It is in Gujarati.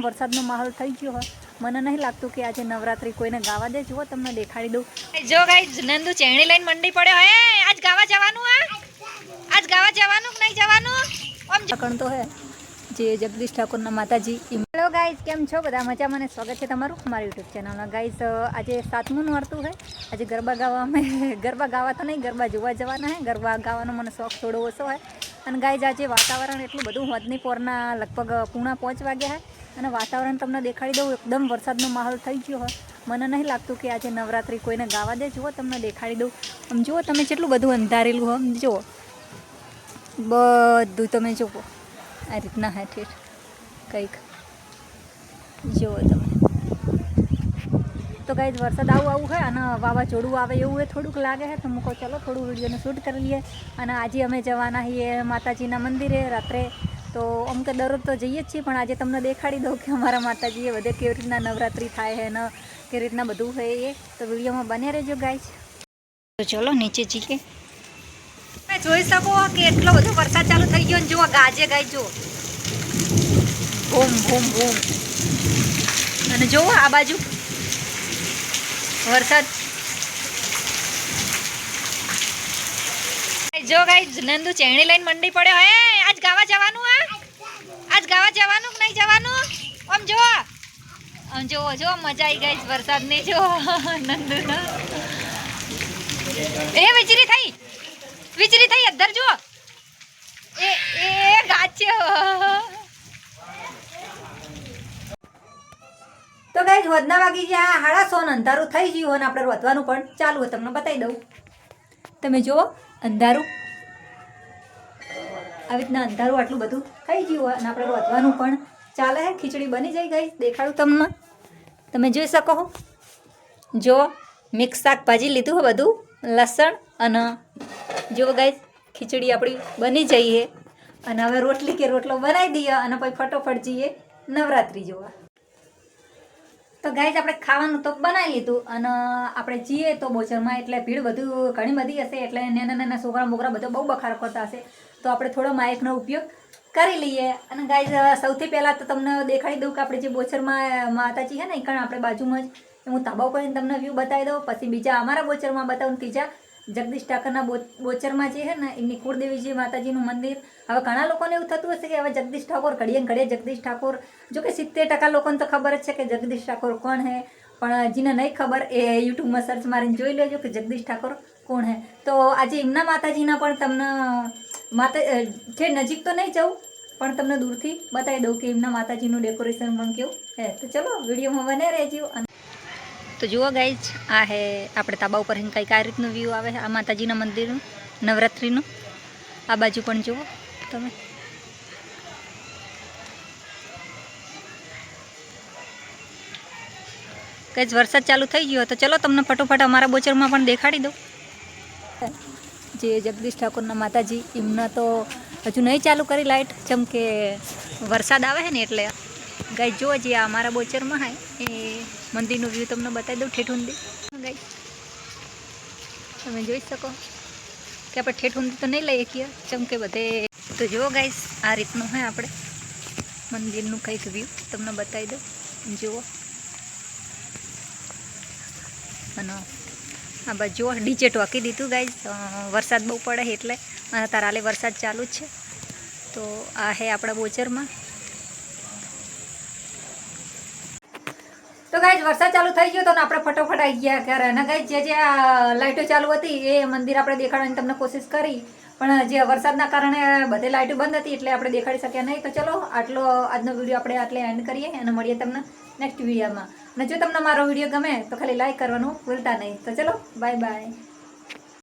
વરસાદનો માહોલ થઈ ગયો હોય. મને નહીં લાગતું કે આજે નવરાત્રી કોઈને ગાવા દે. જુઓ તમને દેખાડી દઉં. જો ગાઈસ નંદુ ચેણી લઈને મંડી પડ્યો હે. આજ ગાવા જવાનું આજ ગાવા જવાનું કે નહીં જવાનું ઓમ કણ તો હે જે જગદીશ ઠાકોરના માતાજી. હેલો ગાઈસ, કેમ છો બધા? મજામાં ને સ્વાગત છે તમારું મારી યુટ્યુબ ચેનલમાં. ગાઈસ આજે 7મું નોરતું છે. આજે ગરબા ગાવા અમે ગરબા ગાવા તો નહીં, ગરબા જોવા જવાના હે. ગરબા ગાવાનો મને શોખ થોડો ઓછો હોય. અને ગાઈસ આજે વાતાવરણ એટલું બધું હોદની પોરના લગભગ 4:45 વાગ્યા છે. અને વાતાવરણ તમને દેખાડી દઉં, એકદમ વરસાદનો માહોલ થઈ ગયો હોય. મને નહીં લાગતું કે આજે નવરાત્રી કોઈને ગાવા દે. જુઓ તમને દેખાડી દઉં. આમ જુઓ તમે કેટલું બધું અંધારેલું હોય. જુઓ બધું તમે જુઓ આ રીતના હે ઠેઠ કંઈક જુઓ તમે. તો ગાઈસ વરસાદ આવું છે અને વાવાઝોડું આવે એવું હોય થોડુંક લાગે છે. તો મૂકો ચલો થોડું વિડીયોને શૂટ કરી લઈએ. અને આજે અમે જવાના છીએ માતાજીના મંદિરે રાત્રે. તો આમ કે દરરોજ તો જઈએ જ છીએ, પણ આજે તમને દેખાડી દઉં કે અમારા માતાજીએ બધે કેવી રીતના નવરાત્રિ થાય છે અને કેવી રીતના બધું હોય એ. તો વિડીયોમાં બને રહેજો ગાઈસ. તો ચલો નીચે જઈએ. જોઈ શકો કે એટલો બધો વરસાદ ચાલુ થઈ ગયો ને જુઓ ગાજે ગાય જુઓ બૂમ બૂમ બૂમ. અને જુઓ આ બાજુ વરસાદ. જો ગાઈસ નંદુ ચેણી લઈને મંડી પડ્યો હે. આજ ગાવા જવાનું આજ ગાવા જવાનું કે નહીં જવાનું ઓમ જો જો મજા આવી ગઈ વરસાદની. જો નંદુ એ વિચરી થઈ અધર જો એ ગાચ્યો. તો ગાઈસ વધના વાગી ગયા 9:30 અંધારું થઈ ગયું અને આપણે રોધવાનું પણ ચાલુ હોય. તમને બતાવી દઉં. તમે જુઓ અંધારું આવી રીતના અંધારું આટલું બધું થઈ ગયું હોય અને આપણે રોધવાનું પણ ચાલે છે. ખીચડી બની જાય ગઈ, દેખાડું તમને. તમે જોઈ શકો જો મિક્સ શાકભાજી લીધું હોય બધું, લસણ અને જો ગાઈસ ખીચડી આપણી બની જઈએ. અને હવે રોટલી કે રોટલો બનાવી દઈએ અને પછી ફટોફટ જઈએ નવરાત્રિ જોવા. તો ગાઈસ આપણે ખાવાનું તો બનાવી લીધું અને આપણે જઈએ તો બોચરમાં એટલે ભીડ બધું ઘણી બધી હશે. એટલે નાના છોકરા બોકરા બધો બહુ બખારો કરતા હશે. તો આપણે થોડો માઇકનો ઉપયોગ કરી લઈએ. અને ગાઈસ સૌથી પહેલાં તો તમને દેખાડી દઉં કે આપણે જે બોચરમાં માતાજી છે ને એ આપણે બાજુમાં જ હું તાબાવ કરીને તમને વ્યૂ બતાવી દઉં. પછી બીજા અમારા બોચરમાં બતાવું. ત્રીજા જગદીશ ઠાકરના બોચરમાં જે છે ને એમની કુળદેવીજી માતાજીનું મંદિર. હવે ઘણા લોકોને એવું થતું હશે કે હવે જગદીશ ઠાકોર ઘડીએ જગદીશ ઠાકોર, જો કે 70% લોકોને તો ખબર જ છે કે જગદીશ ઠાકોર કોણ હે. પણ જેને નહીં ખબર એ યુટ્યુબમાં સર્ચ મારીને જોઈ લેજો કે જગદીશ ઠાકોર કોણ હે. તો આજે એમના માતાજીના પણ તમને જે નજીક તો નહીં જાઉં પણ તમને દૂરથી બતાવી દઉં કે એમના માતાજીનું ડેકોરેશન પણ કેવું હે. તો ચલો વિડીયોમાં બને રહેજો. તો જુઓ ગાઈઝ આ હે આપણે તાબા ઉપર કંઈક આ રીતનું વ્યૂ આવે છે આ માતાજીના મંદિરનું નવરાત્રિનું. આ બાજુ પણ જુઓ તમે. ગાઈઝ વરસાદ ચાલુ થઈ ગયો તો ચલો તમને ફટોફટ અમારા બોચરમાં પણ દેખાડી દઉં. જે જગદીશ ઠાકોરના માતાજી એમના તો હજુ નહીં ચાલુ કરી લાઇટ, જેમ કે વરસાદ આવે છે ને એટલે. ગાઈઝ જુઓ જે અમારા બોચરમાં હે એ મંદિરનું વ્યૂ તમને બતાવી દઉં ઠેઠ ઊંધી. ગાઈઝ તમે જોઈ શકો કે આપણે ઠેઠ ઊંધી તો નહીં લઈ શકીએ જેમ કે બધે. તો જુઓ ગાઈઝ આ રીતનું હોય આપણે મંદિરનું કંઈક વ્યૂ તમને બતાવી દઉં. જુઓ અને આ બાજુ ડીજે ટોકી દીધું ગાઈઝ. વરસાદ બહુ પડે એટલે અને તારાલે વરસાદ ચાલુ જ છે. તો આ હે આપણા બોચરમાં. તો ગાઈઝ વરસાદ ચાલુ થઈ ગયો તો આપણે ફટોફટ આવી ગયા ઘરે. અને ગાઈઝ જે લાઇટો ચાલુ હતી એ મંદિર આપણે દેખાડવાની તમને કોશિશ કરી, પણ જે વરસાદના કારણે બધે લાઇટો બંધ હતી એટલે આપણે દેખાડી શક્યા નહીં. તો ચલો આટલો આજનો વિડીયો આપણે આટલે એન્ડ કરીએ અને મળીએ તમને નેક્સ્ટ વિડીયોમાં. અને જો તમને મારો વિડીયો ગમે તો ખાલી લાઈક કરવાનું ભૂલતા નહીં. તો ચલો બાય બાય.